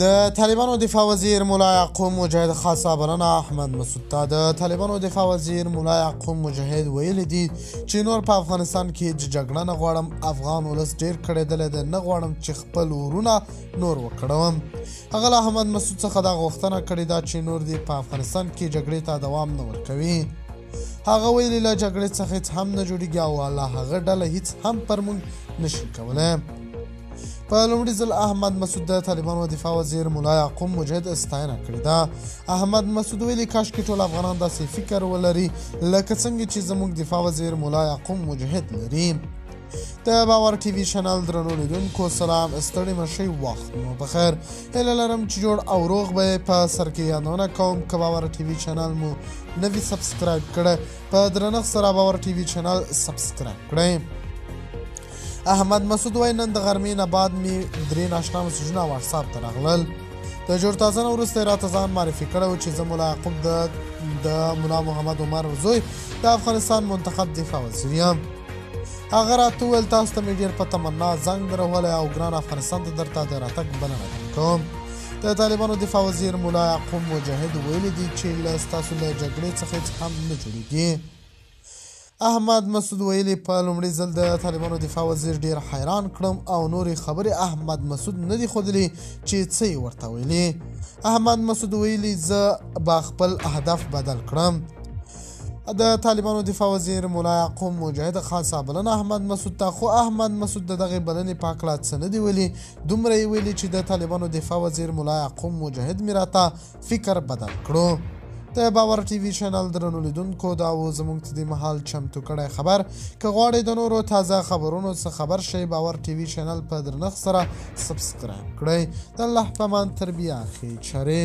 د طالبانو دفاع وزیر ملا یعقوب مجاهد خاصه بلنه احمد مسعود ته د طالبانو دفاع وزیر ملا یعقوب مجاهد ویلي دي چې نور په افغانستان کې جګړه نه غواړم، افغان ولس ډېر کړېدلی دی، نه غواړم چې خپل ورونه نور وکړوم. هغه له احمد مسعود څخه دا غوښتنه کړې ده چې نور دې په افغانستان کې جګړې ته دوام نه ورکوي. هغه ویلي له جګړې څخه هېڅ هم نه جوړېږي او له هغه ډله هېڅ هم پر موږ نشي کولی. په لومړي ځل احمد مسعود د طالبانو دفاع وزیر ملا یعقوب مجاهد ستاینه کړې ده. احمد مسعود ویلي کاشکې ټول افغانان داسې فکر ولري لکه څنګه چې زموږ دفاع وزیر ملا یعقوب مجاهد لري. د باور ټي وي چینل درنو لیدونکو سلام، ستړي مه شئ، وخت مو بخیر. هیله لرم چې جوړ او روغ به یې. په سر کې یادونه کوم که باور ټي وي چینل مو نه وي سبسکرایب کړی، په درنښت سره باور ټي وي چینل سبسکرایب کړئ. احمد مسعود وایي نن د غرمې نه بعد مې 3 ناشنا مسیجونه واټساپ ته راغلل. د جوړتازه نه وروسته یې راته ځان معرفي کړی و چې زه ملا یعقوب د ملا محمد عمر زوی د افغانستان منتخب دفاع وزیر یم. هغه راته وویل تاسو ته مې ډېر په تمنا زنګ درهولی او ګران افغانستان ته درته د راتګ بلنه کوم. د طالبانو دفاع وزیر ملا یعقوب مجاهد ویلي دي چې ستاسو له جګړې څخه هېڅ هم نه جوړېږي. احمد مسعود ویلي په لومړي ځل د طالبانو دفاع وزیر ډېر حیران کړم او نورې خبرې احمد مسعود نه دي ښودلي چې څه یې ورته ویلي. احمد مسعود ویلي زه به خپل اهداف بدل کړم. د طالبانو دفاع وزیر ملا یعقوب مجاهد خاصه بلنه احمد مسعود ته، خو احمد مسعود د دغې بلنې په هکله څه نه دي ویلي. دومره یې ویلي چې د طالبانو دفاع وزیر ملا یعقوب مجاهد مې راته فکر بدل کړو. د باور ټي وي چینل درنو لیدونکو دا و زموږ ته دې مهال چمتو کړی خبر. که غواړئ د نورو تازه خبرونو څخه خبر شئ، باور ټي وي چینل په درنښت سره سبسکرایب کړئ. د الله په امان تر بیا ښې چارې.